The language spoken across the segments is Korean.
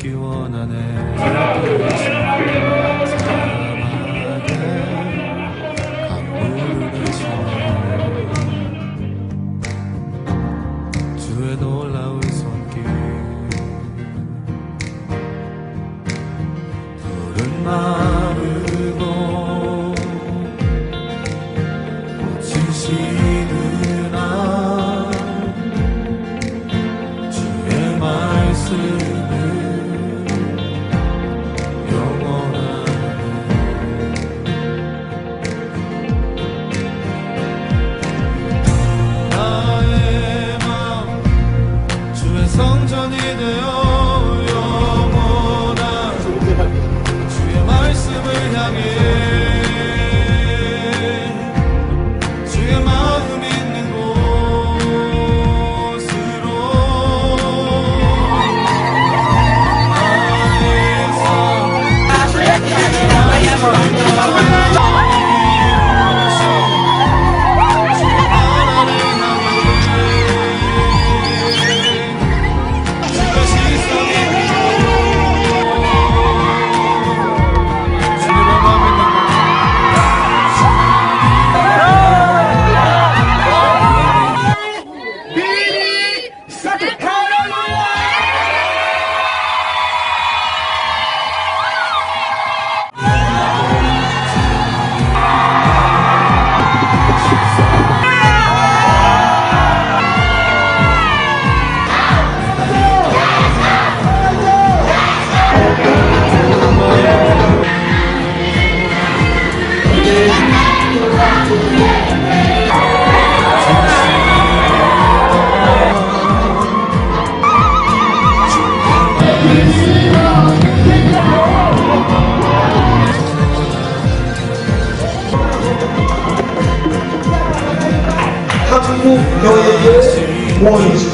있기 원하네. 강물을 스치며 주의 놀라운 손길 푸른 마르고 꽃이 지는 날 주의 말씀은 영원하네. 나의 마음 주의 성전이 되어 영원한 주의 말씀을 향해 주의 마음 있는 곳으로 나의 한국 너에게 원이지.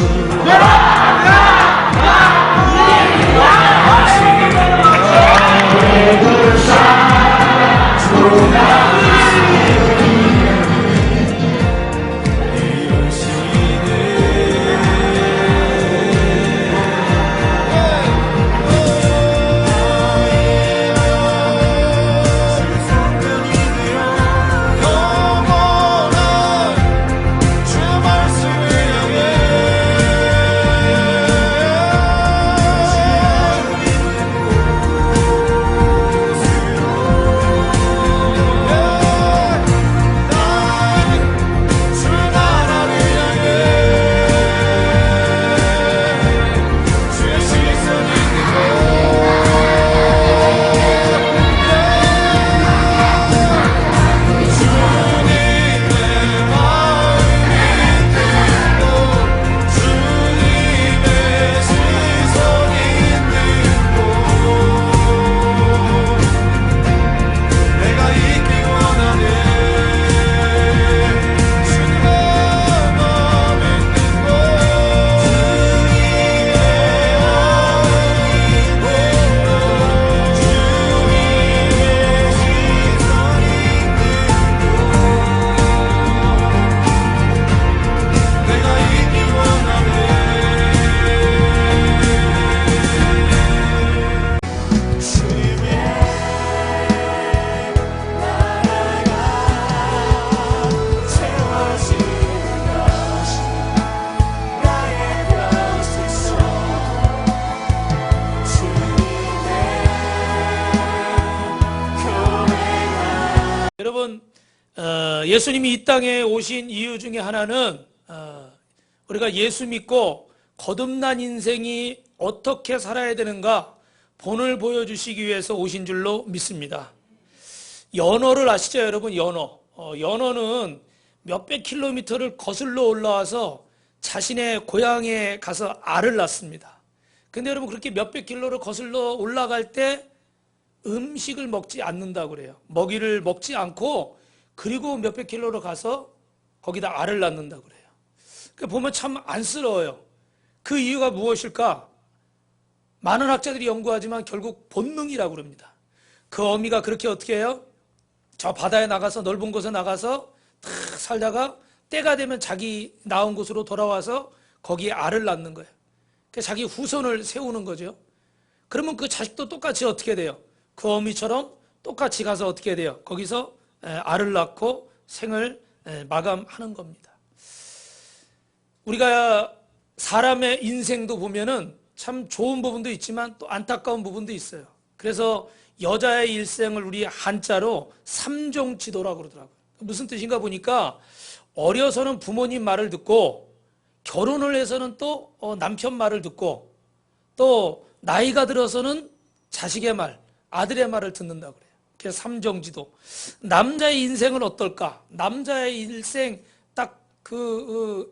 여러분, 예수님이 이 땅에 오신 이유 중에 하나는 우리가 예수 믿고 거듭난 인생이 어떻게 살아야 되는가 본을 보여주시기 위해서 오신 줄로 믿습니다. 연어를 아시죠, 여러분? 연어. 연어는 몇백 킬로미터를 거슬러 올라와서 자신의 고향에 가서 알을 낳습니다. 근데 여러분, 그렇게 몇백 킬로를 거슬러 올라갈 때 음식을 먹지 않는다고 그래요. 먹이를 먹지 않고 그리고 몇백 킬로로 가서 거기다 알을 낳는다고 그래요. 그러니까 보면 참 안쓰러워요. 그 이유가 무엇일까? 많은 학자들이 연구하지만 결국 본능이라고 그럽니다. 그 어미가 그렇게 어떻게 해요? 저 바다에 나가서 넓은 곳에 나가서 탁 살다가 때가 되면 자기 낳은 곳으로 돌아와서 거기에 알을 낳는 거예요. 그러니까 자기 후손을 세우는 거죠. 그러면 그 자식도 똑같이 어떻게 돼요? 그 어미처럼 똑같이 가서 어떻게 돼요? 거기서 알을 낳고 생을 마감하는 겁니다. 우리가 사람의 인생도 보면은 참 좋은 부분도 있지만 또 안타까운 부분도 있어요. 그래서 여자의 일생을 우리 한자로 삼종지도라고 그러더라고요. 무슨 뜻인가 보니까 어려서는 부모님 말을 듣고 결혼을 해서는 또 남편 말을 듣고 또 나이가 들어서는 자식의 말, 아들의 말을 듣는다고 그래요. 그래서 삼종지도. 남자의 인생은 어떨까? 남자의 일생 딱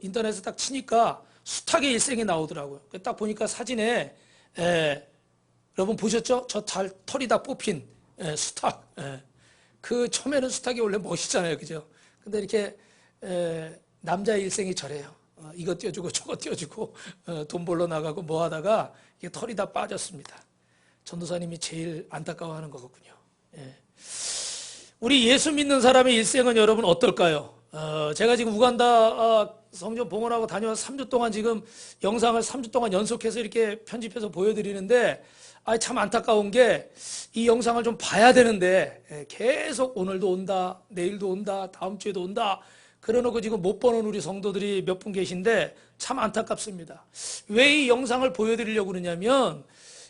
인터넷에 딱 치니까 숱하게 일생이 나오더라고요. 딱 보니까 사진에 여러분 보셨죠? 저 털이 다 뽑힌 수탉. 그 처음에는 수탉이 원래 멋있잖아요, 그죠? 근데 이렇게 남자의 일생이 저래요. 이거 띄워주고 저거 띄워주고 돈 벌러 나가고 뭐 하다가 이게 털이 다 빠졌습니다. 전도사님이 제일 안타까워하는 거거든요. 우리 예수 믿는 사람의 일생은 여러분 어떨까요? 제가 지금 우간다 성전 봉헌하고 다녀와서 3주 동안 지금 영상을 3주 동안 연속해서 이렇게 편집해서 보여드리는데 참 안타까운 게 이 영상을 좀 봐야 되는데 계속 오늘도 온다, 내일도 온다, 다음 주에도 온다 그러놓고 지금 못 보는 우리 성도들이 몇 분 계신데 참 안타깝습니다. 왜 이 영상을 보여드리려고 그러냐면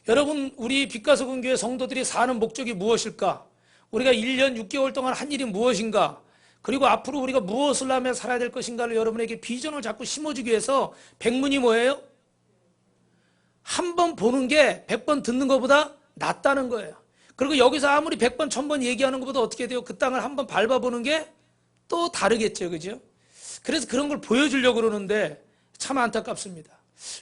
여러분 우리 빛가서군교회 성도들이 사는 목적이 무엇일까? 우리가 1년 6개월 동안 한 일이 무엇인가? 그리고 앞으로 우리가 무엇을 하며 살아야 될 것인가를 여러분에게 비전을 자꾸 심어주기 위해서 백문이 뭐예요? 한 번 보는 게 100번 듣는 것보다 낫다는 거예요. 그리고 여기서 아무리 100번, 1000번 얘기하는 것보다 어떻게 돼요? 그 땅을 한번 밟아보는 게 또 다르겠죠. 그죠? 그래서 그런 걸 보여주려고 그러는데 참 안타깝습니다.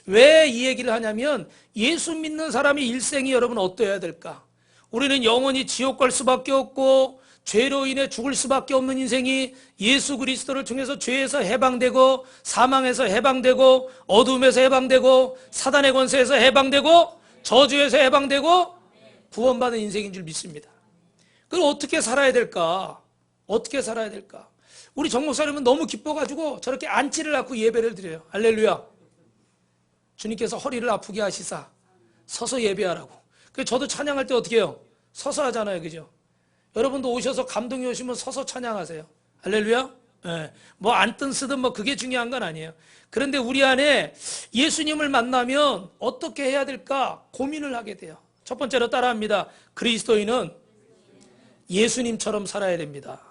왜 이 얘기를 하냐면 예수 믿는 사람의 일생이 여러분 어떠해야 될까? 우리는 영원히 지옥 갈 수밖에 없고 죄로 인해 죽을 수밖에 없는 인생이 예수 그리스도를 통해서 죄에서 해방되고 사망에서 해방되고 어둠에서 해방되고 사단의 권세에서 해방되고 저주에서 해방되고 구원받은 인생인 줄 믿습니다. 그럼 어떻게 살아야 될까? 어떻게 살아야 될까? 우리 정 목사님은 너무 기뻐가지고 저렇게 안치를 않고 예배를 드려요. 할렐루야. 주님께서 허리를 아프게 하시사 서서 예배하라고. 그래서 저도 찬양할 때 어떻게 해요? 서서 하잖아요. 그죠? 여러분도 오셔서 감동이 오시면 서서 찬양하세요. 할렐루야. 네. 뭐 앉든 쓰든 뭐 그게 중요한 건 아니에요. 그런데 우리 안에 예수님을 만나면 어떻게 해야 될까 고민을 하게 돼요. 첫 번째로 따라합니다. 그리스도인은 예수님처럼 살아야 됩니다.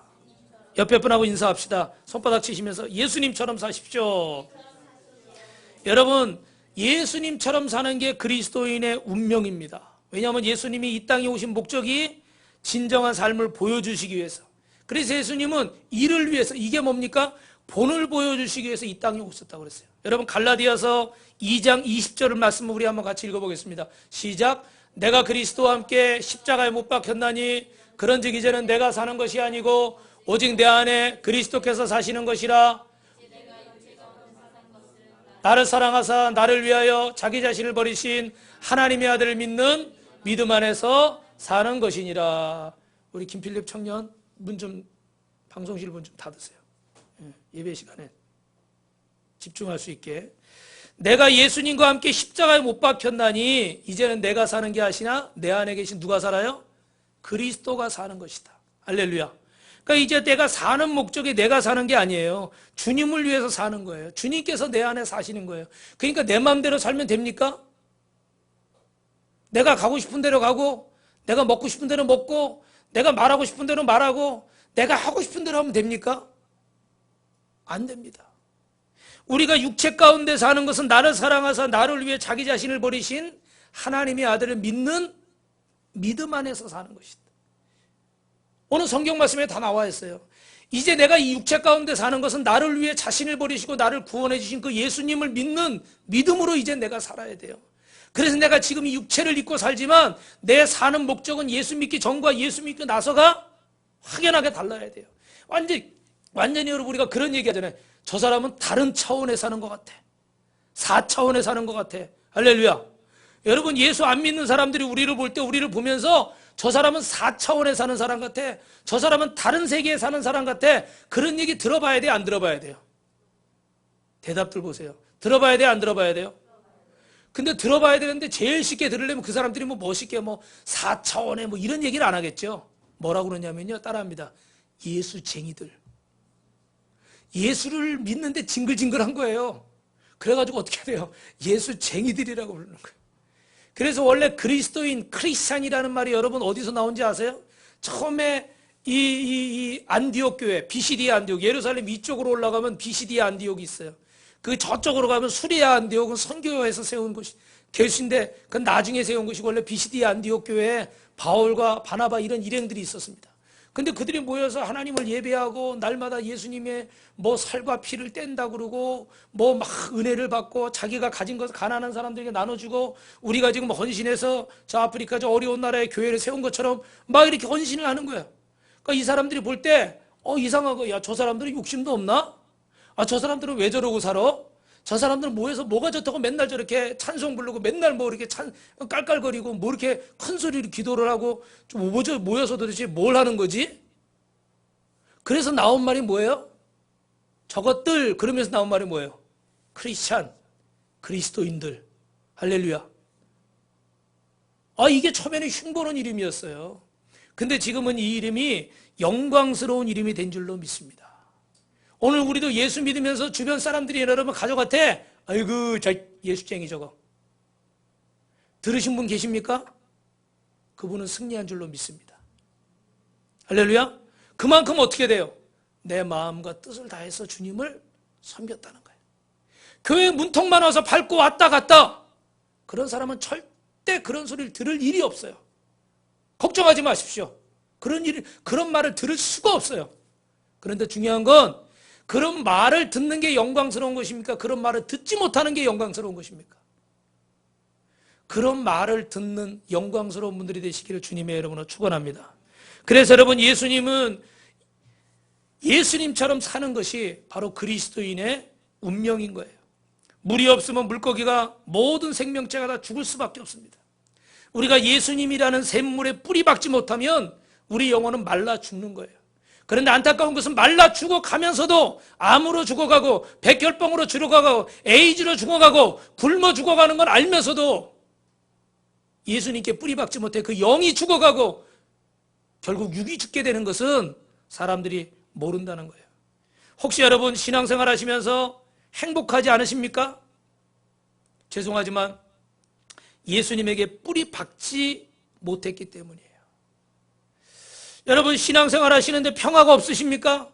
옆에 분하고 인사합시다. 손바닥 치시면서 예수님처럼 사십시오. 여러분 예수님처럼 사는 게 그리스도인의 운명입니다. 왜냐하면 예수님이 이 땅에 오신 목적이 진정한 삶을 보여주시기 위해서. 그래서 예수님은 이를 위해서 이게 뭡니까? 본을 보여주시기 위해서 이 땅에 오셨다고 그랬어요. 여러분 갈라디아서 2장 20절을 말씀을 우리 한번 같이 읽어보겠습니다. 시작. 내가 그리스도와 함께 십자가에 못 박혔나니 그런즉 이제는 내가 사는 것이 아니고 오직 내 안에 그리스도께서 사시는 것이라. 나를 사랑하사 나를 위하여 자기 자신을 버리신 하나님의 아들을 믿는 믿음 안에서 사는 것이니라. 우리 김필립 청년 문 좀 방송실 문 좀 닫으세요. 예배 시간에 집중할 수 있게. 내가 예수님과 함께 십자가에 못 박혔나니 이제는 내가 사는 게 아시나 내 안에 계신 누가 살아요? 그리스도가 사는 것이다. 할렐루야. 그러니까 이제 내가 사는 목적이 내가 사는 게 아니에요. 주님을 위해서 사는 거예요. 주님께서 내 안에 사시는 거예요. 그러니까 내 마음대로 살면 됩니까? 내가 가고 싶은 대로 가고 내가 먹고 싶은 대로 먹고 내가 말하고 싶은 대로 말하고 내가 하고 싶은 대로 하면 됩니까? 안 됩니다. 우리가 육체 가운데 사는 것은 나를 사랑하사 나를 위해 자기 자신을 버리신 하나님의 아들을 믿는 믿음 안에서 사는 것이다. 오늘 성경 말씀에 다 나와 있어요. 이제 내가 이 육체 가운데 사는 것은 나를 위해 자신을 버리시고 나를 구원해 주신 그 예수님을 믿는 믿음으로 이제 내가 살아야 돼요. 그래서 내가 지금 이 육체를 입고 살지만 내 사는 목적은 예수 믿기 전과 예수 믿고 나서가 확연하게 달라야 돼요. 완전히 여러분 우리가 그런 얘기 하잖아요. 저 사람은 다른 차원에 사는 것 같아. 4차원에 사는 것 같아. 할렐루야. 여러분 예수 안 믿는 사람들이 우리를 볼 때 우리를 보면서 저 사람은 4차원에 사는 사람 같아. 저 사람은 다른 세계에 사는 사람 같아. 그런 얘기 들어봐야 돼요? 안 들어봐야 돼요? 대답들 보세요. 들어봐야 돼요? 안 들어봐야 돼요? 근데 들어봐야 되는데 제일 쉽게 들으려면 그 사람들이 뭐 멋있게 뭐 4차원의 뭐 이런 얘기를 안 하겠죠. 뭐라고 그러냐면요. 따라합니다. 예수쟁이들. 예수를 믿는데 징글징글한 거예요. 그래가지고 어떻게 돼요? 예수쟁이들이라고 부르는 거예요. 그래서 원래 그리스도인, 크리스찬이라는 말이 여러분 어디서 나온지 아세요? 처음에 이 안디옥 교회, 비시디아 안디옥, 예루살렘 이쪽으로 올라가면 비시디아 안디옥이 있어요. 그 저쪽으로 가면 수리아 안디옥은 선교회에서 세운 곳인데 그 나중에 세운 곳이 원래 비시디아 안디옥 교회에 바울과 바나바 이런 일행들이 있었습니다. 근데 그들이 모여서 하나님을 예배하고 날마다 예수님의 뭐 살과 피를 뗀다 그러고 뭐 막 은혜를 받고 자기가 가진 것을 가난한 사람들에게 나눠주고 우리가 지금 헌신해서 저 아프리카 저 어려운 나라에 교회를 세운 것처럼 막 이렇게 헌신을 하는 거야. 그러니까 이 사람들이 볼 때 이상하고 야 저 사람들은 욕심도 없나? 아 저 사람들은 왜 저러고 살아? 저 사람들은 모여서 뭐가 좋다고 맨날 저렇게 찬송 부르고 맨날 뭐 이렇게 깔깔거리고 뭐 이렇게 큰 소리로 기도를 하고 좀 모여서 도대체 뭘 하는 거지? 그래서 나온 말이 뭐예요? 저것들 그러면서 나온 말이 뭐예요? 크리스찬, 그리스도인들. 할렐루야. 이게 처음에는 흉보는 이름이었어요. 근데 지금은 이 이름이 영광스러운 이름이 된 줄로 믿습니다. 오늘 우리도 예수 믿으면서 주변 사람들이 여러분 가족한테 아이고 저 예수쟁이 저거 들으신 분 계십니까? 그분은 승리한 줄로 믿습니다. 할렐루야. 그만큼 어떻게 돼요? 내 마음과 뜻을 다해서 주님을 섬겼다는 거예요. 교회 문턱만 와서 밟고 왔다 갔다 그런 사람은 절대 그런 소리를 들을 일이 없어요. 걱정하지 마십시오. 그런 말을 들을 수가 없어요. 그런데 중요한 건 그런 말을 듣는 게 영광스러운 것입니까? 그런 말을 듣지 못하는 게 영광스러운 것입니까? 그런 말을 듣는 영광스러운 분들이 되시기를 주님의 이름으로 축원합니다. 그래서 여러분 예수님은 예수님처럼 사는 것이 바로 그리스도인의 운명인 거예요. 물이 없으면 물고기가 모든 생명체가 다 죽을 수밖에 없습니다. 우리가 예수님이라는 샘물에 뿌리 박지 못하면 우리 영혼은 말라 죽는 거예요. 그런데 안타까운 것은 말라 죽어가면서도 암으로 죽어가고 백혈병으로 죽어가고 에이즈로 죽어가고 굶어 죽어가는 걸 알면서도 예수님께 뿌리 박지 못해 그 영이 죽어가고 결국 육이 죽게 되는 것은 사람들이 모른다는 거예요. 혹시 여러분 신앙생활 하시면서 행복하지 않으십니까? 죄송하지만 예수님에게 뿌리 박지 못했기 때문이에요. 여러분 신앙생활 하시는데 평화가 없으십니까?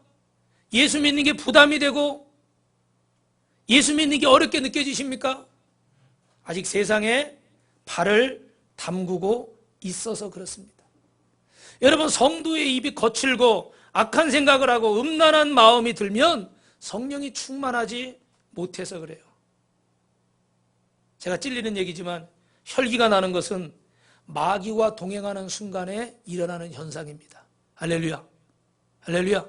예수 믿는 게 부담이 되고 예수 믿는 게 어렵게 느껴지십니까? 아직 세상에 발을 담그고 있어서 그렇습니다. 여러분 성도의 입이 거칠고 악한 생각을 하고 음란한 마음이 들면 성령이 충만하지 못해서 그래요. 제가 찔리는 얘기지만 혈기가 나는 것은 마귀와 동행하는 순간에 일어나는 현상입니다. 할렐루야. 할렐루야.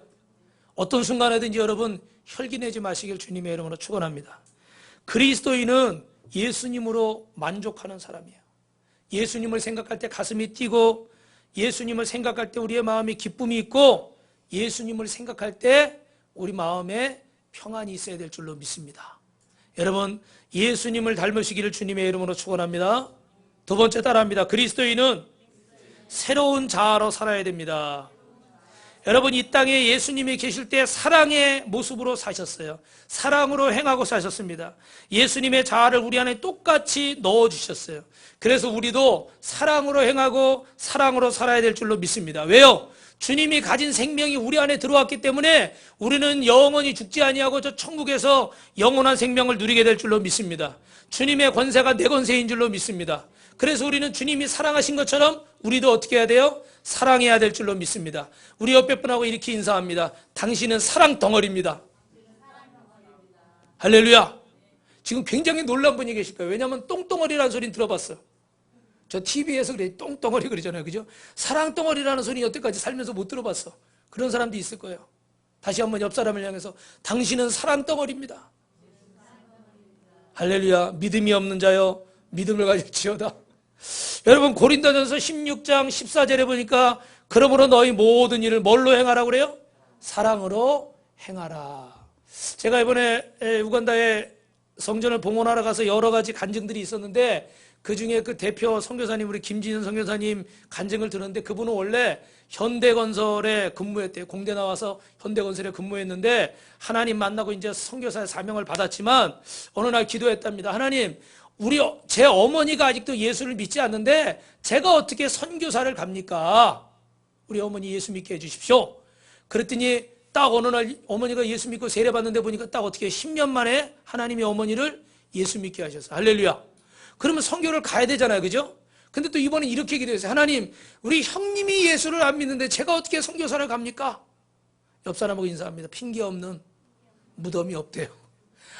어떤 순간에든지 여러분 혈기 내지 마시길 주님의 이름으로 축원합니다. 그리스도인은 예수님으로 만족하는 사람이에요. 예수님을 생각할 때 가슴이 뛰고 예수님을 생각할 때 우리의 마음에 기쁨이 있고 예수님을 생각할 때 우리 마음에 평안이 있어야 될 줄로 믿습니다. 여러분 예수님을 닮으시기를 주님의 이름으로 축원합니다. 두 번째 따라합니다. 그리스도인은 새로운 자아로 살아야 됩니다. 여러분 이 땅에 예수님이 계실 때 사랑의 모습으로 사셨어요. 사랑으로 행하고 사셨습니다. 예수님의 자아를 우리 안에 똑같이 넣어주셨어요. 그래서 우리도 사랑으로 행하고 사랑으로 살아야 될 줄로 믿습니다. 왜요? 주님이 가진 생명이 우리 안에 들어왔기 때문에 우리는 영원히 죽지 아니하고 저 천국에서 영원한 생명을 누리게 될 줄로 믿습니다. 주님의 권세가 내 권세인 줄로 믿습니다. 그래서 우리는 주님이 사랑하신 것처럼 우리도 어떻게 해야 돼요? 사랑해야 될 줄로 믿습니다. 우리 옆에 분하고 이렇게 인사합니다. 당신은 사랑 덩어리입니다. 할렐루야. 지금 굉장히 놀란 분이 계실 거예요. 왜냐하면 똥덩어리라는 소리는 들어봤어요. 저 TV에서 그래 똥덩어리 그러잖아요. 그죠? 사랑 덩어리라는 소리 여태까지 살면서 못 들어봤어. 그런 사람도 있을 거예요. 다시 한번 옆 사람을 향해서 당신은 사랑 덩어리입니다. 할렐루야. 믿음이 없는 자여 믿음을 가질지어다. 여러분 고린도전서 16장 14절에 보니까 그러므로 너희 모든 일을 뭘로 행하라고 그래요? 사랑으로 행하라. 제가 이번에 우간다에 성전을 봉헌하러 가서 여러 가지 간증들이 있었는데 그 중에 그 대표 선교사님 우리 김진현 선교사님 간증을 들었는데 그분은 원래 현대건설에 근무했대요. 공대 나와서 현대건설에 근무했는데 하나님 만나고 이제 선교사의 사명을 받았지만 어느 날 기도했답니다. 하나님, 제 어머니가 아직도 예수를 믿지 않는데 제가 어떻게 선교사를 갑니까? 우리 어머니 예수 믿게 해주십시오. 그랬더니 딱 어느 날 어머니가 예수 믿고 세례받는데 보니까 딱 어떻게 10년 만에 하나님이 어머니를 예수 믿게 하셨어요. 할렐루야. 그러면 선교를 가야 되잖아요. 그죠? 근데 또 이번에 이렇게 기도했어요. 하나님, 우리 형님이 예수를 안 믿는데 제가 어떻게 선교사를 갑니까? 옆 사람하고 인사합니다. 핑계 없는 무덤이 없대요.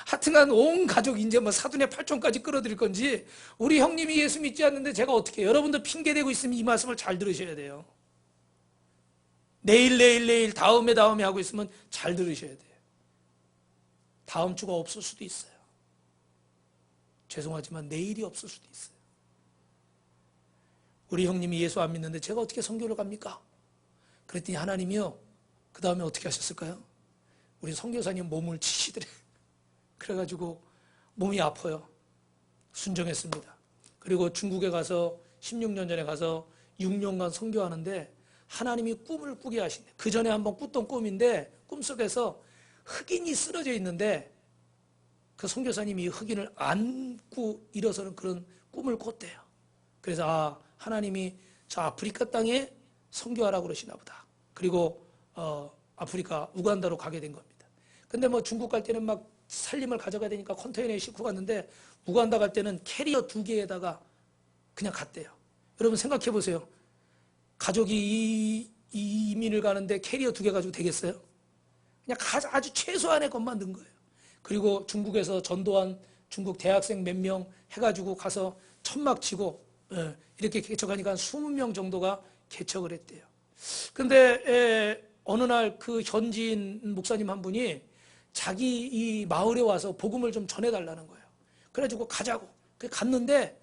하여튼간 온 가족 이제 뭐 사돈의 팔촌까지 끌어들일 건지 우리 형님이 예수 믿지 않는데 제가 어떻게 해요? 여러분도 핑계대고 있으면 이 말씀을 잘 들으셔야 돼요. 내일 다음에 하고 있으면 잘 들으셔야 돼요. 다음 주가 없을 수도 있어요. 죄송하지만 내일이 없을 수도 있어요. 우리 형님이 예수 안 믿는데 제가 어떻게 선교를 갑니까? 그랬더니 하나님이요, 그 다음에 어떻게 하셨을까요? 우리 선교사님 몸을 치시더래. 그래가지고 몸이 아파요. 순종했습니다. 그리고 중국에 가서 16년 전에 가서 6년간 선교하는데 하나님이 꿈을 꾸게 하시네. 그 전에 한번 꿨던 꿈인데 꿈속에서 흑인이 쓰러져 있는데 그 선교사님이 흑인을 안고 일어서는 그런 꿈을 꿨대요. 그래서 하나님이 저 아프리카 땅에 선교하라고 그러시나 보다. 그리고 아프리카 우간다로 가게 된 겁니다. 근데 뭐 중국 갈 때는 막 살림을 가져가야 되니까 컨테이너에 싣고 갔는데 우간다 갈 때는 캐리어 2개에다가 그냥 갔대요. 여러분 생각해 보세요. 가족이 이 이민을 가는데 캐리어 2개 가지고 되겠어요? 그냥 아주 최소한의 것만 넣은 거예요. 그리고 중국에서 전도한 중국 대학생 몇 명 해가지고 가서 천막 치고 이렇게 개척하니까 한 20명 정도가 개척을 했대요. 근데 어느 날 그 현지인 목사님 한 분이 자기 이 마을에 와서 복음을 좀 전해달라는 거예요. 그래가지고 가자고. 갔는데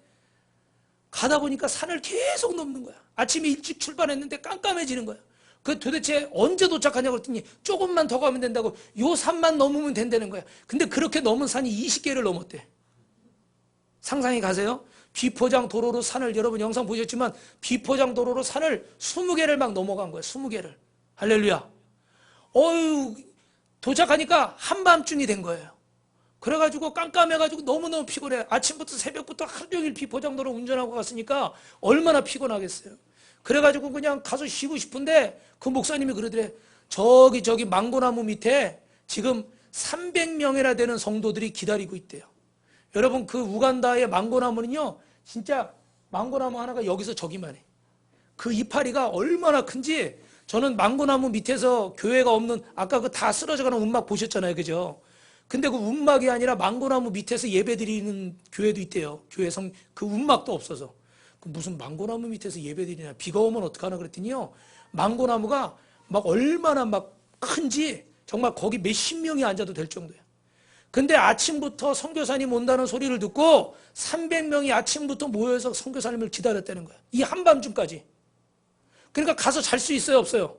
가다 보니까 산을 계속 넘는 거야. 아침에 일찍 출발했는데 깜깜해지는 거야. 그 도대체 언제 도착하냐고 그랬더니 조금만 더 가면 된다고, 요 산만 넘으면 된다는 거야. 근데 그렇게 넘은 산이 20개를 넘었대. 상상이 가세요? 비포장 도로로 산을, 여러분 영상 보셨지만 비포장 도로로 산을 20개를 막 넘어간 거예요. 20개를. 할렐루야. 도착하니까 한밤중이 된 거예요. 그래가지고 깜깜해가지고 너무너무 피곤해. 아침부터 새벽부터 하루 종일 비포장도로 운전하고 갔으니까 얼마나 피곤하겠어요. 그래가지고 그냥 가서 쉬고 싶은데 그 목사님이 그러더래. 저기 망고나무 밑에 지금 300명이나 되는 성도들이 기다리고 있대요. 여러분 그 우간다의 망고나무는요, 진짜 망고나무 하나가 여기서 저기만 해. 그 이파리가 얼마나 큰지. 저는 망고나무 밑에서 교회가 없는, 아까 그 다 쓰러져가는 움막 보셨잖아요. 그죠? 근데 그 움막이 아니라 망고나무 밑에서 예배 드리는 교회도 있대요. 그 움막도 없어서. 무슨 망고나무 밑에서 예배 드리나, 비가 오면 어떡하나 그랬더니요, 망고나무가 막 얼마나 막 큰지 정말 거기 몇십 명이 앉아도 될 정도예요. 근데 아침부터 선교사님 온다는 소리를 듣고 300명이 아침부터 모여서 선교사님을 기다렸다는 거야. 이 한밤중까지. 그러니까 가서 잘 수 있어요, 없어요?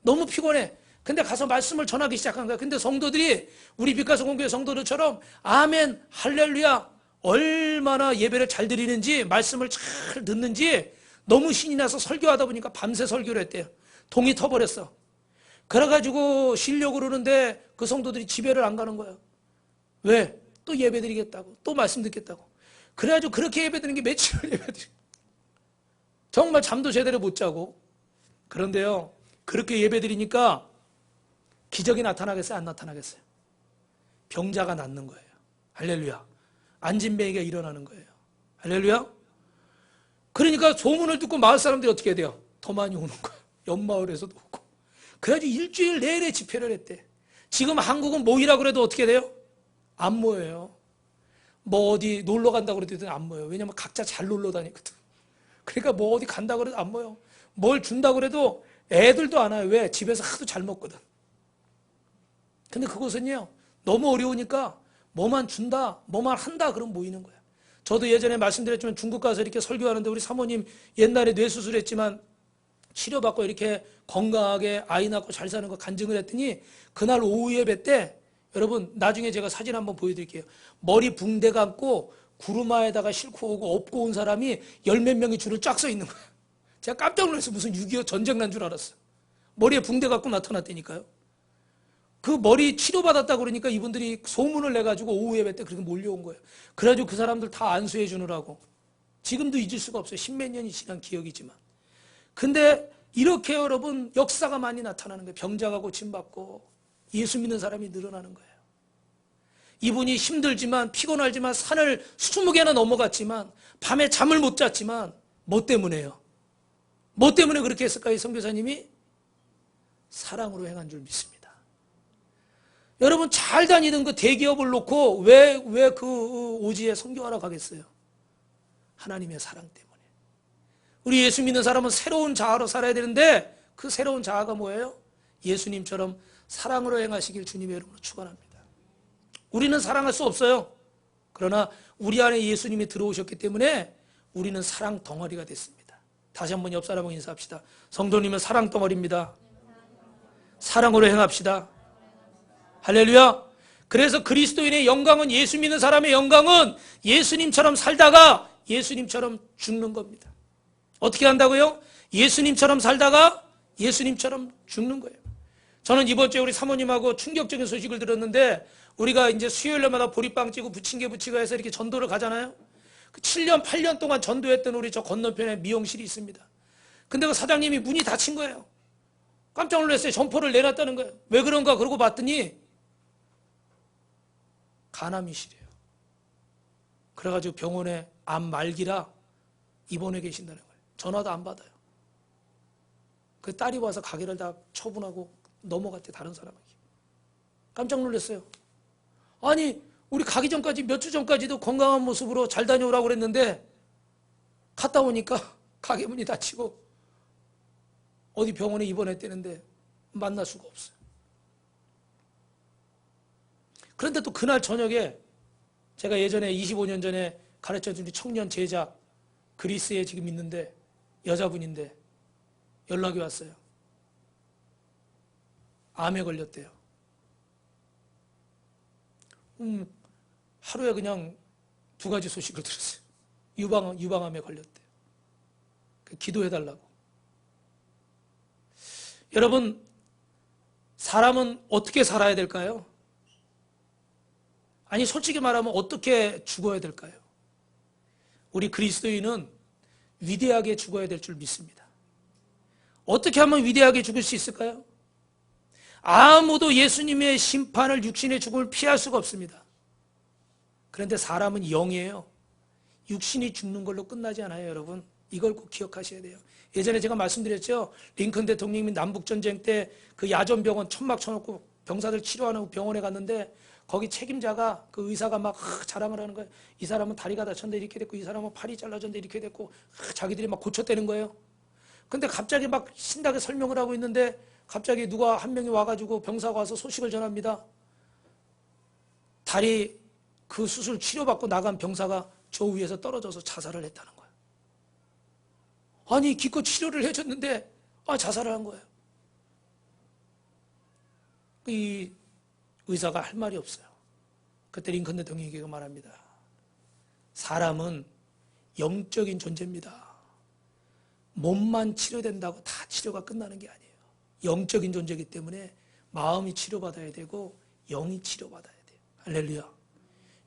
너무 피곤해. 근데 가서 말씀을 전하기 시작한 거야. 근데 성도들이 우리 빛가서 공교회 성도들처럼 아멘, 할렐루야, 얼마나 예배를 잘 드리는지, 말씀을 잘 듣는지 너무 신이 나서 설교하다 보니까 밤새 설교를 했대요. 동이 터버렸어. 그래가지고 쉬려고 그러는데 그 성도들이 집에를 안 가는 거예요. 왜? 또 예배 드리겠다고, 또 말씀 듣겠다고. 그래가지고 그렇게 예배 드리는 게 며칠을 예배 드려. 정말 잠도 제대로 못 자고. 그런데요, 그렇게 예배 드리니까 기적이 나타나겠어요? 안 나타나겠어요? 병자가 낫는 거예요. 할렐루야. 안진뱅이가 일어나는 거예요. 할렐루야. 그러니까 소문을 듣고 마을 사람들이 어떻게 해야 돼요? 더 많이 오는 거예요. 옆마을에서도 오고. 그래가지고 일주일 내내 집회를 했대. 지금 한국은 모이라고 그래도 어떻게 돼요? 안 모여요. 뭐 어디 놀러 간다고 그래도 안 모여요. 왜냐면 각자 잘 놀러 다니거든. 그러니까 뭐 어디 간다고 그래도 안 모여. 뭘 준다고 그래도 애들도 안 와요. 왜? 집에서 하도 잘 먹거든. 근데 그곳은요, 너무 어려우니까 뭐만 준다, 뭐만 한다, 그럼 모이는 거야. 저도 예전에 말씀드렸지만 중국 가서 이렇게 설교하는데 우리 사모님 옛날에 뇌수술했지만 치료받고 이렇게 건강하게 아이 낳고 잘 사는 거 간증을 했더니 그날 오후 예배 때 여러분 나중에 제가 사진 한번 보여드릴게요. 머리 붕대 감고 구루마에다가 싣고 오고 업고 온 사람이 열 몇 명이 줄을 쫙 서 있는 거예요. 제가 깜짝 놀라서 무슨 6.25 전쟁 난 줄 알았어요. 머리에 붕대 갖고 나타났다니까요. 그 머리 치료받았다고 그러니까 이분들이 소문을 내가지고 오후 예배 때 그렇게 몰려온 거예요. 그래가지고 그 사람들 다 안수해 주느라고. 지금도 잊을 수가 없어요. 십몇 년이 지난 기억이지만. 근데 이렇게 여러분 역사가 많이 나타나는 거예요. 병자가 고침받고 예수 믿는 사람이 늘어나는 거예요. 이분이 힘들지만 피곤하지만 산을 20개나 넘어갔지만 밤에 잠을 못 잤지만 뭐 때문에요? 뭐 때문에 그렇게 했을까요? 선교사님이 사랑으로 행한 줄 믿습니다. 여러분 잘 다니던 그 대기업을 놓고 왜 그 오지에 선교하러 가겠어요? 하나님의 사랑 때문에. 우리 예수 믿는 사람은 새로운 자아로 살아야 되는데 그 새로운 자아가 뭐예요? 예수님처럼 사랑으로 행하시길 주님의 이름으로 축원합니다. 우리는 사랑할 수 없어요. 그러나 우리 안에 예수님이 들어오셨기 때문에 우리는 사랑 덩어리가 됐습니다. 다시 한번 옆 사람하고 인사합시다. 성도님은 사랑 덩어리입니다. 사랑으로 행합시다. 할렐루야. 그래서 그리스도인의 영광은, 예수 믿는 사람의 영광은 예수님처럼 살다가 예수님처럼 죽는 겁니다. 어떻게 한다고요? 예수님처럼 살다가 예수님처럼 죽는 거예요. 저는 이번 주에 우리 사모님하고 충격적인 소식을 들었는데, 우리가 이제 수요일마다 보리빵 찌고 부침개 부치고 해서 이렇게 전도를 가잖아요. 그 7년 8년 동안 전도했던 우리 저 건너편에 미용실이 있습니다. 근데 그 사장님이 문이 닫힌 거예요. 깜짝 놀랐어요. 점포를 내놨다는 거예요. 왜 그런가 그러고 봤더니 간암이시래요. 그래가지고 병원에 암 말기라 입원해 계신다는 거예요. 전화도 안 받아요. 그 딸이 와서 가게를 다 처분하고 넘어갔대, 다른 사람에게. 깜짝 놀랐어요. 아니 우리 가기 전까지, 몇 주 전까지도 건강한 모습으로 잘 다녀오라고 그랬는데 갔다 오니까 가게 문이 닫히고 어디 병원에 입원했다는데 만날 수가 없어요. 그런데 또 그날 저녁에 제가 예전에 25년 전에 가르쳐준 우리 청년 제자 그리스에 지금 있는데, 여자분인데 연락이 왔어요. 암에 걸렸대요. 하루에 그냥 2가지 소식을 들었어요. 유방암에 걸렸대요. 기도해달라고. 여러분, 사람은 어떻게 살아야 될까요? 아니 솔직히 말하면 어떻게 죽어야 될까요? 우리 그리스도인은 위대하게 죽어야 될 줄 믿습니다. 어떻게 하면 위대하게 죽을 수 있을까요? 아무도 예수님의 심판을, 육신의 죽음을 피할 수가 없습니다. 그런데 사람은 영이에요. 육신이 죽는 걸로 끝나지 않아요, 여러분. 이걸 꼭 기억하셔야 돼요. 예전에 제가 말씀드렸죠. 링컨 대통령이 남북전쟁 때 그 야전병원 천막 쳐놓고 병사들 치료하는 병원에 갔는데 거기 책임자가, 그 의사가 막 자랑을 하는 거예요. 이 사람은 다리가 다쳤는데 이렇게 됐고, 이 사람은 팔이 잘라졌는데 이렇게 됐고, 자기들이 막 고쳤다는 거예요. 근데 갑자기 막 신나게 설명을 하고 있는데 갑자기 누가 한 명이 와가지고, 병사가 와서 소식을 전합니다. 다리 그 수술 치료받고 나간 병사가 저 위에서 떨어져서 자살을 했다는 거예요. 아니 기껏 치료를 해줬는데 자살을 한 거예요. 이 의사가 할 말이 없어요. 그때 링컨 대통령이 말합니다. 사람은 영적인 존재입니다. 몸만 치료된다고 다 치료가 끝나는 게 아니에요. 영적인 존재이기 때문에 마음이 치료받아야 되고 영이 치료받아야 돼요. 할렐루야.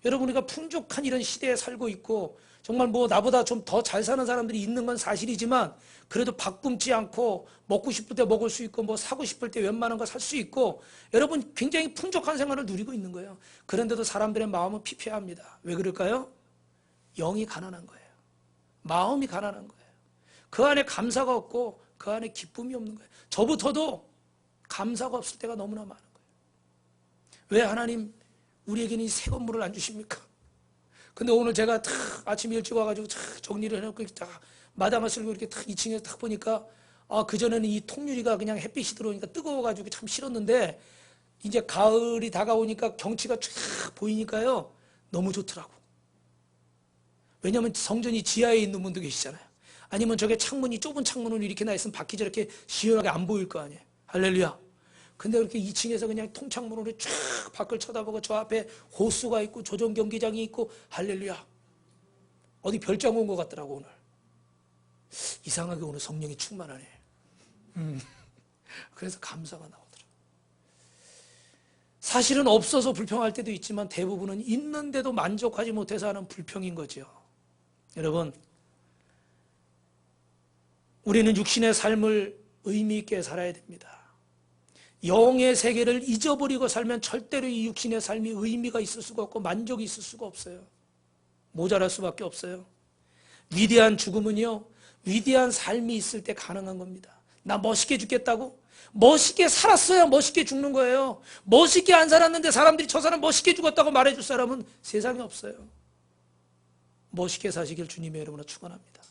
여러분, 우리가 풍족한 이런 시대에 살고 있고 정말 뭐 나보다 좀 더 잘 사는 사람들이 있는 건 사실이지만 그래도 밥 굶지 않고 먹고 싶을 때 먹을 수 있고 뭐 사고 싶을 때 웬만한 거 살 수 있고 여러분 굉장히 풍족한 생활을 누리고 있는 거예요. 그런데도 사람들의 마음은 피폐합니다. 왜 그럴까요? 영이 가난한 거예요. 마음이 가난한 거예요. 그 안에 감사가 없고 그 안에 기쁨이 없는 거예요. 저부터도 감사가 없을 때가 너무나 많은 거예요. 왜 하나님 우리에게는 이 새 건물을 안 주십니까? 근데 오늘 제가 아침 일찍 와가지고 정리를 해놓고 마당을 쓸고 이렇게 2층에 딱 보니까 그전에는 이 통유리가 그냥 햇빛이 들어오니까 뜨거워가지고 참 싫었는데 이제 가을이 다가오니까 경치가 쫙 보이니까요 너무 좋더라고. 왜냐하면 성전이 지하에 있는 분도 계시잖아요. 아니면 저게 창문이 좁은 창문으로 이렇게 나 있으면 밖이 저렇게 시원하게 안 보일 거 아니에요. 할렐루야. 근데 그렇게 2층에서 그냥 통창문으로 쫙 밖을 쳐다보고 저 앞에 호수가 있고 조정 경기장이 있고 할렐루야. 어디 별장 온 것 같더라고 오늘. 이상하게 오늘 성령이 충만하네. 그래서 감사가 나오더라. 사실은 없어서 불평할 때도 있지만 대부분은 있는데도 만족하지 못해서 하는 불평인 거죠. 여러분, 우리는 육신의 삶을 의미 있게 살아야 됩니다. 영의 세계를 잊어버리고 살면 절대로 이 육신의 삶이 의미가 있을 수가 없고 만족이 있을 수가 없어요. 모자랄 수밖에 없어요. 위대한 죽음은요, 위대한 삶이 있을 때 가능한 겁니다. 나 멋있게 죽겠다고? 멋있게 살았어야 멋있게 죽는 거예요. 멋있게 안 살았는데 사람들이 저 사람 멋있게 죽었다고 말해줄 사람은 세상에 없어요. 멋있게 사시길 주님의 이름으로 축원합니다.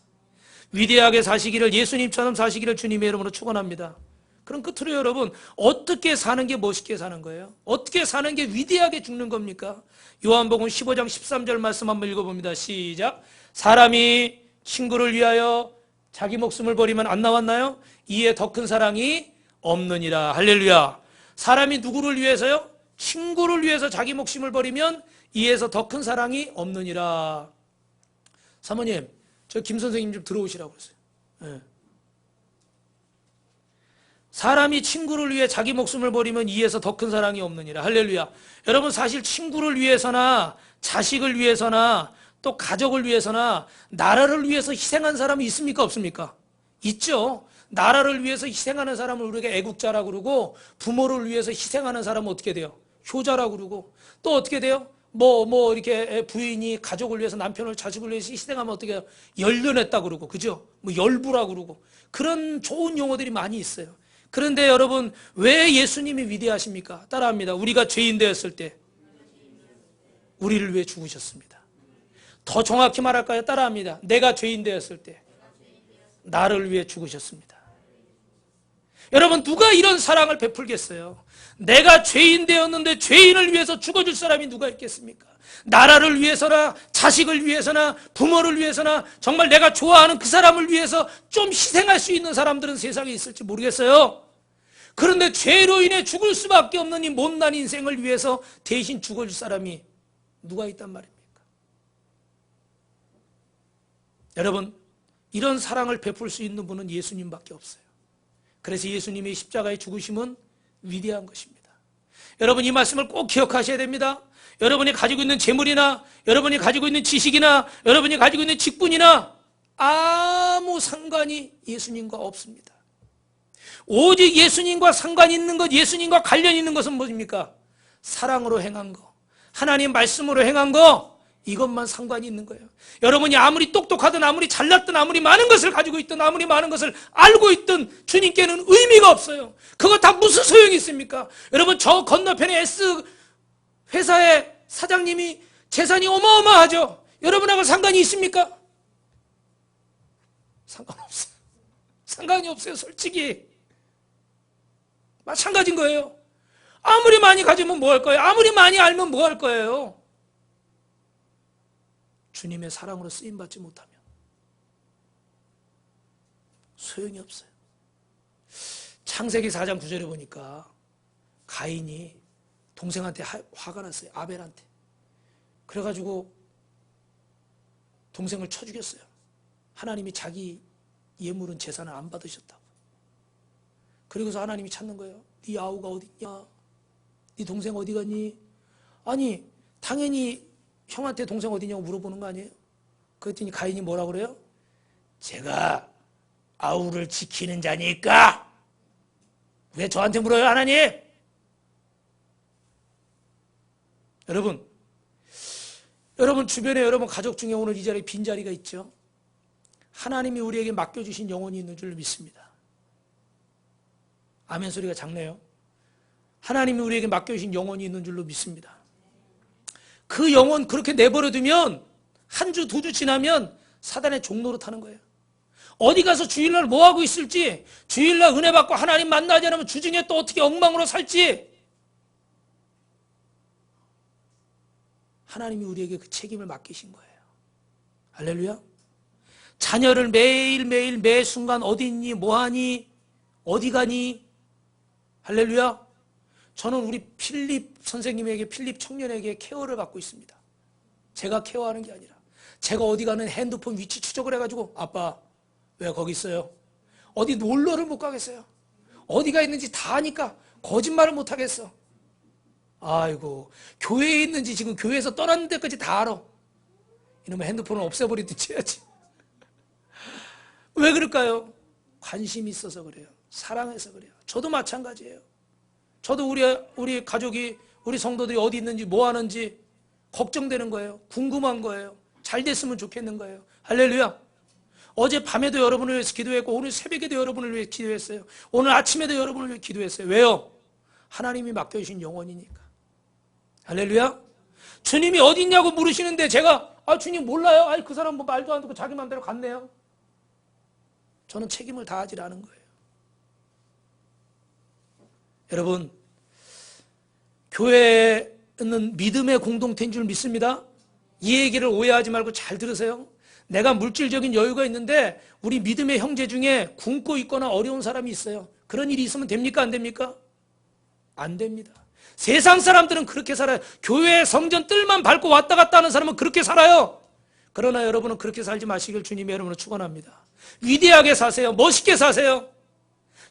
위대하게 사시기를, 예수님처럼 사시기를 주님의 이름으로 축원합니다. 그럼 끝으로 여러분, 어떻게 사는 게 멋있게 사는 거예요? 어떻게 사는 게 위대하게 죽는 겁니까? 요한복음 15장 13절 말씀 한번 읽어봅니다. 시작. 사람이 친구를 위하여 자기 목숨을 버리면 안 나왔나요? 이에 더 큰 사랑이 없느니라. 할렐루야. 사람이 누구를 위해서요? 친구를 위해서 자기 목숨을 버리면 이에서 더 큰 사랑이 없느니라. 사모님, 저 김 선생님 좀 들어오시라고 그랬어요. 네. 사람이 친구를 위해 자기 목숨을 버리면 이에서 더 큰 사랑이 없느니라. 할렐루야. 여러분, 사실 친구를 위해서나 자식을 위해서나 또 가족을 위해서나 나라를 위해서 희생한 사람이 있습니까? 없습니까? 있죠. 나라를 위해서 희생하는 사람을 우리가 애국자라고 그러고, 부모를 위해서 희생하는 사람은 어떻게 돼요? 효자라고 그러고, 또 어떻게 돼요? 이렇게 부인이 가족을 위해서, 남편을, 자식을 위해서 희생하면 어떻게 해요? 열련했다 그러고, 그죠? 열부라고 그러고, 그런 좋은 용어들이 많이 있어요. 그런데 여러분, 왜 예수님이 위대하십니까? 따라합니다. 우리가 죄인 되었을 때 우리를 위해 죽으셨습니다. 더 정확히 말할까요? 따라합니다. 내가 죄인 되었을 때 나를 위해 죽으셨습니다. 여러분, 누가 이런 사랑을 베풀겠어요? 내가 죄인 되었는데 죄인을 위해서 죽어줄 사람이 누가 있겠습니까? 나라를 위해서나 자식을 위해서나 부모를 위해서나 정말 내가 좋아하는 그 사람을 위해서 좀 희생할 수 있는 사람들은 세상에 있을지 모르겠어요. 그런데 죄로 인해 죽을 수밖에 없는 이 못난 인생을 위해서 대신 죽어줄 사람이 누가 있단 말입니까? 여러분, 이런 사랑을 베풀 수 있는 분은 예수님밖에 없어요. 그래서 예수님의 십자가의 죽으심은 위대한 것입니다. 여러분, 이 말씀을 꼭 기억하셔야 됩니다. 여러분이 가지고 있는 재물이나 여러분이 가지고 있는 지식이나 여러분이 가지고 있는 직분이나 아무 상관이 예수님과 없습니다. 오직 예수님과 상관 있는 것, 예수님과 관련 있는 것은 무엇입니까? 사랑으로 행한 거, 하나님 말씀으로 행한 거, 이것만 상관이 있는 거예요. 여러분이 아무리 똑똑하든 아무리 잘났든 아무리 많은 것을 가지고 있든 아무리 많은 것을 알고 있든 주님께는 의미가 없어요. 그거 다 무슨 소용이 있습니까? 여러분, 저 건너편에 S 회사의 사장님이 재산이 어마어마하죠. 여러분하고 상관이 있습니까? 상관없어요. 상관이 없어요. 솔직히 마찬가지인 거예요. 아무리 많이 가지면 뭐 할 거예요? 아무리 많이 알면 뭐 할 거예요? 주님의 사랑으로 쓰임받지 못하면 소용이 없어요. 창세기 4장 9절에 보니까 가인이 동생한테 화가 났어요. 아벨한테. 그래가지고 동생을 쳐 죽였어요. 하나님이 자기 예물은 재산을 안 받으셨다고. 그리고서 하나님이 찾는 거예요. 네 아우가 어딨냐? 네 동생 어디 갔니? 아니, 당연히 형한테 동생 어디냐고 물어보는 거 아니에요? 그랬더니 가인이 뭐라 그래요? 제가 아우를 지키는 자니까 왜 저한테 물어요, 하나님? 여러분 주변에 여러분 가족 중에 오늘 이 자리에 빈자리가 있죠? 하나님이 우리에게 맡겨주신 영혼이 있는 줄 믿습니다. 아멘 소리가 작네요. 하나님이 우리에게 맡겨주신 영혼이 있는 줄로 믿습니다. 그 영혼 그렇게 내버려두면 한 주, 두 주 지나면 사단의 종로로 타는 거예요. 어디 가서 주일날 뭐 하고 있을지, 주일날 은혜 받고 하나님 만나지 않으면 주중에 또 어떻게 엉망으로 살지, 하나님이 우리에게 그 책임을 맡기신 거예요. 할렐루야. 자녀를 매일매일 매 순간 어디 있니, 뭐하니, 어디 가니, 할렐루야. 저는 우리 필립 선생님에게, 필립 청년에게 케어를 받고 있습니다. 제가 케어하는 게 아니라 제가 어디 가는 핸드폰 위치 추적을 해가지고 아빠 왜 거기 있어요? 어디 놀러를 못 가겠어요? 어디가 있는지 다 아니까 거짓말을 못 하겠어. 아이고, 교회에 있는지 지금 교회에서 떠났는 데까지 다 알아. 이놈의 핸드폰을 없애버리든지 해야지. 왜 그럴까요? 관심이 있어서 그래요. 사랑해서 그래요. 저도 마찬가지예요. 저도 우리 가족이, 우리 성도들이 어디 있는지 뭐 하는지 걱정되는 거예요. 궁금한 거예요. 잘 됐으면 좋겠는 거예요. 할렐루야. 어제 밤에도 여러분을 위해서 기도했고 오늘 새벽에도 여러분을 위해 기도했어요. 오늘 아침에도 여러분을 위해 기도했어요. 왜요? 하나님이 맡겨주신 영혼이니까. 할렐루야. 주님이 어디 있냐고 물으시는데 제가 주님 몰라요. 그 사람 뭐 말도 안 듣고 자기 마음대로 갔네요. 저는 책임을 다하지 않은 거예요. 여러분, 교회는 믿음의 공동체인 줄 믿습니다. 이 얘기를 오해하지 말고 잘 들으세요. 내가 물질적인 여유가 있는데 우리 믿음의 형제 중에 굶고 있거나 어려운 사람이 있어요. 그런 일이 있으면 됩니까? 안 됩니까? 안 됩니다. 세상 사람들은 그렇게 살아요. 교회 성전 뜰만 밟고 왔다 갔다 하는 사람은 그렇게 살아요. 그러나 여러분은 그렇게 살지 마시길 주님이 여러분을 축원합니다. 위대하게 사세요. 멋있게 사세요.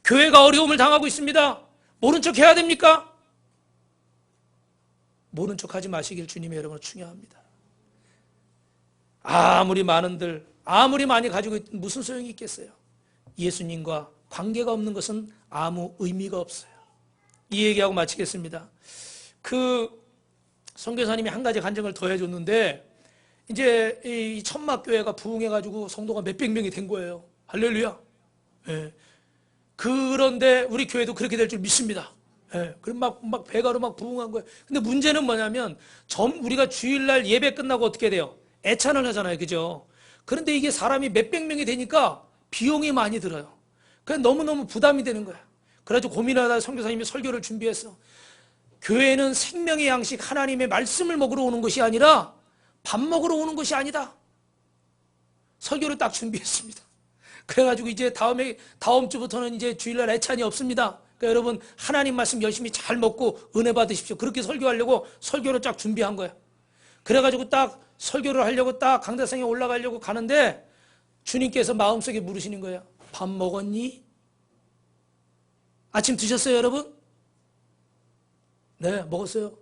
교회가 어려움을 당하고 있습니다. 모른 척 해야 됩니까? 모른 척 하지 마시길 주님이 여러분을 축원합니다. 아무리 많은들, 아무리 많이 가지고 있든 무슨 소용이 있겠어요? 예수님과 관계가 없는 것은 아무 의미가 없어요. 이 얘기하고 마치겠습니다. 선교사님이 한 가지 간증을 더 해줬는데, 이제 이 천막교회가 부흥해가지고 성도가 몇백 명이 된 거예요. 할렐루야. 예. 그런데 우리 교회도 그렇게 될 줄 믿습니다. 예. 그럼 막 배가로 막 부흥한 거예요. 근데 문제는 뭐냐면, 우리가 주일날 예배 끝나고 어떻게 돼요? 애찬을 하잖아요. 그죠? 그런데 이게 사람이 몇백 명이 되니까 비용이 많이 들어요. 그래서 너무너무 부담이 되는 거예요. 그래가지고 고민하다 선교사님이 설교를 준비했어. 교회는 생명의 양식 하나님의 말씀을 먹으러 오는 것이 아니라 밥 먹으러 오는 것이 아니다. 설교를 딱 준비했습니다. 그래가지고 이제 다음 주부터는 이제 주일날 애찬이 없습니다. 그러니까 여러분 하나님 말씀 열심히 잘 먹고 은혜 받으십시오. 그렇게 설교하려고 설교를 쫙 준비한 거예요. 그래가지고 딱 설교를 하려고 딱 강대상에 올라가려고 가는데 주님께서 마음속에 물으시는 거예요. 밥 먹었니? 아침 드셨어요, 여러분? 네, 먹었어요.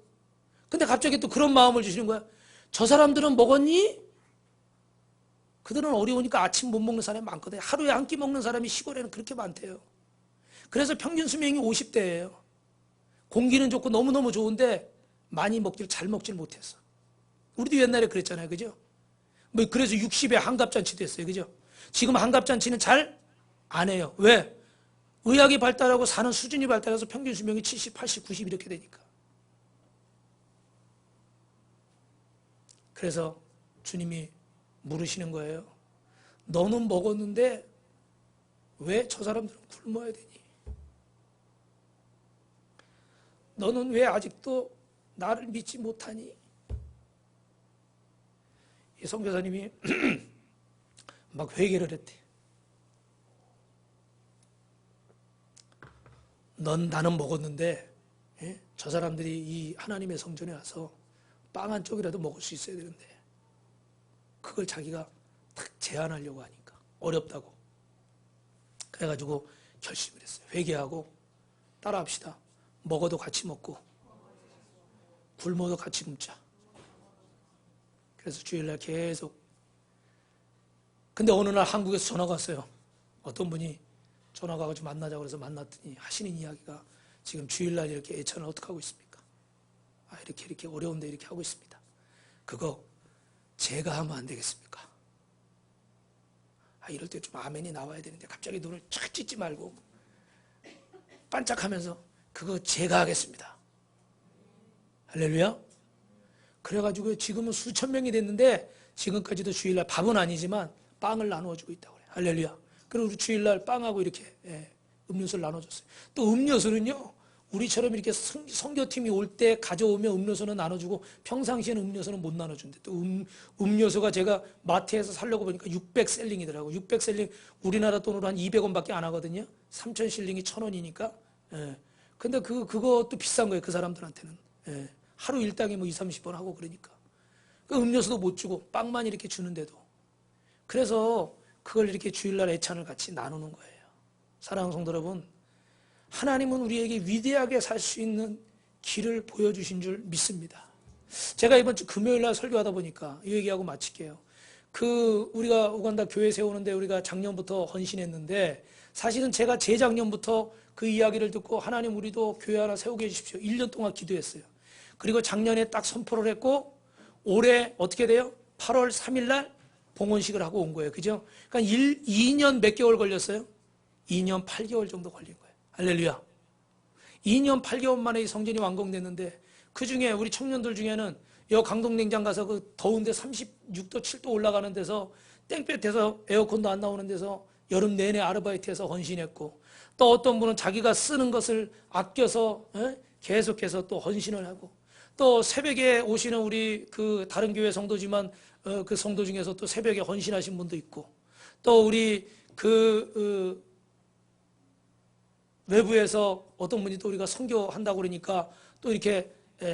근데 갑자기 또 그런 마음을 주시는 거야. 저 사람들은 먹었니? 그들은 어려우니까 아침 못 먹는 사람이 많거든요. 하루에 한 끼 먹는 사람이 시골에는 그렇게 많대요. 그래서 평균 수명이 50대예요. 공기는 좋고 너무너무 좋은데 많이 잘 먹질 못했어. 우리도 옛날에 그랬잖아요. 그죠? 그래서 60에 한갑잔치도 했어요. 그죠? 지금 한갑잔치는 잘 안 해요. 왜? 의학이 발달하고 사는 수준이 발달해서 평균 수명이 70, 80, 90 이렇게 되니까. 그래서 주님이 물으시는 거예요. 너는 먹었는데 왜 저 사람들은 굶어야 되니? 너는 왜 아직도 나를 믿지 못하니? 이 선교사님이 막 회개를 했대. 나는 먹었는데 저 사람들이 이 하나님의 성전에 와서 빵 한 쪽이라도 먹을 수 있어야 되는데 그걸 자기가 딱 제한하려고 하니까 어렵다고. 그래가지고 결심을 했어요. 회개하고 따라합시다. 먹어도 같이 먹고 굶어도 같이 굶자. 그래서 주일날 계속. 근데 어느 날 한국에서 전화가 왔어요. 어떤 분이 전화가 와서 만나자고 그래서 만났더니 하시는 이야기가 지금 주일날 이렇게 애찬을 어떻게 하고 있습니까? 이렇게 어려운데 이렇게 하고 있습니다. 그거 제가 하면 안 되겠습니까? 이럴 때 좀 아멘이 나와야 되는데 갑자기 눈을 착 찢지 말고 반짝하면서 그거 제가 하겠습니다. 할렐루야. 그래가지고 지금은 수천 명이 됐는데 지금까지도 주일날 밥은 아니지만 빵을 나누어주고 있다고 그래요. 할렐루야. 그리고 우리 주일날 빵하고 이렇게 음료수를 나눠줬어요. 또 음료수는요, 우리처럼 이렇게 선교팀이 올 때 가져오면 음료수는 나눠주고 평상시에는 음료수는 못 나눠준대. 또 음료수가 제가 마트에서 살려고 보니까 600셀링이더라고요. 600셀링 우리나라 돈으로 한 200원밖에 안 하거든요. 3,000실링이 1,000원이니까. 근데 그것도 비싼 거예요. 그 사람들한테는. 예. 하루 일당에 뭐 20-30번 하고 그러니까. 그 음료수도 못 주고 빵만 이렇게 주는데도. 그래서 그걸 이렇게 주일날 애찬을 같이 나누는 거예요. 사랑하는 성도 여러분, 하나님은 우리에게 위대하게 살 수 있는 길을 보여주신 줄 믿습니다. 제가 이번 주 금요일날 설교하다 보니까 이 얘기하고 마칠게요. 우리가 우간다 교회 세우는데 우리가 작년부터 헌신했는데, 사실은 제가 재작년부터 그 이야기를 듣고 하나님 우리도 교회 하나 세우게 해주십시오. 1년 동안 기도했어요. 그리고 작년에 딱 선포를 했고, 올해 어떻게 돼요? 8월 3일날 봉헌식을 하고 온 거예요. 그죠? 그러니까 2년 몇 개월 걸렸어요? 2년 8개월 정도 걸린 거예요. 할렐루야. 2년 8개월 만에 이 성전이 완공됐는데, 그 중에 우리 청년들 중에는 여 강동냉장 가서 그 더운데 36도 7도 올라가는 데서 땡볕에서 에어컨도 안 나오는 데서 여름 내내 아르바이트해서 헌신했고, 또 어떤 분은 자기가 쓰는 것을 아껴서 계속해서 또 헌신을 하고, 또 새벽에 오시는 우리 그 다른 교회 성도지만 그 성도 중에서 또 새벽에 헌신하신 분도 있고, 또 우리 외부에서 어떤 분이 또 우리가 선교한다고 그러니까 또 이렇게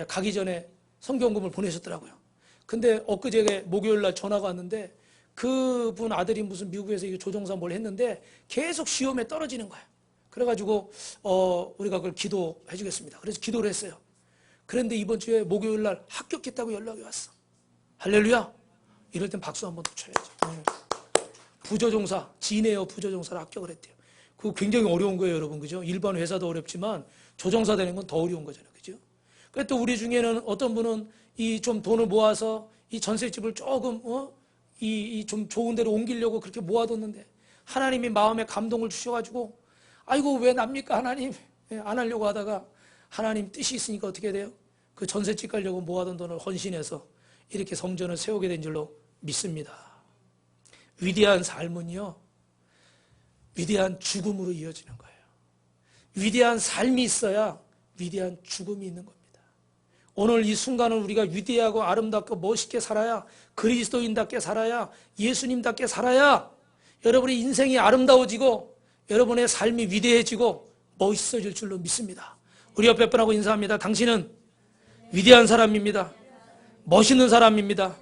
가기 전에 선교원금을 보내셨더라고요. 근데 엊그제 목요일날 전화가 왔는데, 그분 아들이 무슨 미국에서 조종사 뭘 했는데 계속 시험에 떨어지는 거예요. 그래가지고 우리가 그걸 기도해 주겠습니다. 그래서 기도를 했어요. 그런데 이번 주에 목요일날 합격했다고 연락이 왔어. 할렐루야. 이럴 땐 박수 한번 더 쳐야죠. 부조종사, 진에어 부조종사를 합격을 했대요. 그거 굉장히 어려운 거예요, 여러분. 그죠? 일반 회사도 어렵지만 조종사 되는 건 더 어려운 거잖아요. 그죠? 그래 또 우리 중에는 어떤 분은 이 좀 돈을 모아서 이 전셋집을 조금 이 좀 좋은 데로 옮기려고 그렇게 모아뒀는데, 하나님이 마음에 감동을 주셔가지고, 아이고 왜 납니까 하나님, 안 하려고 하다가 하나님 뜻이 있으니까 어떻게 돼요? 그 전셋집 가려고 모아둔 돈을 헌신해서 이렇게 성전을 세우게 된 줄로 믿습니다. 위대한 삶은요, 위대한 죽음으로 이어지는 거예요. 위대한 삶이 있어야 위대한 죽음이 있는 겁니다. 오늘 이 순간을 우리가 위대하고 아름답고 멋있게 살아야, 그리스도인답게 살아야, 예수님답게 살아야 여러분의 인생이 아름다워지고 여러분의 삶이 위대해지고 멋있어질 줄로 믿습니다. 우리 옆에 분하고 인사합니다. 당신은 위대한 사람입니다. 멋있는 사람입니다.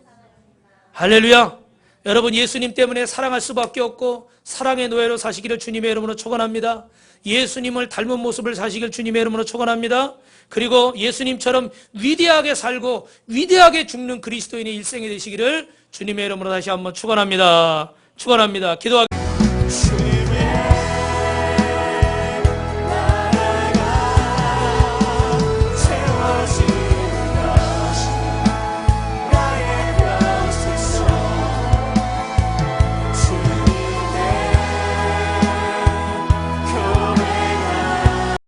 할렐루야. 여러분, 예수님 때문에 사랑할 수밖에 없고 사랑의 노예로 사시기를 주님의 이름으로 축원합니다. 예수님을 닮은 모습을 사시길 주님의 이름으로 축원합니다. 그리고 예수님처럼 위대하게 살고 위대하게 죽는 그리스도인의 일생이 되시기를 주님의 이름으로 다시 한번 축원합니다. 축원합니다. 기도하겠습니다.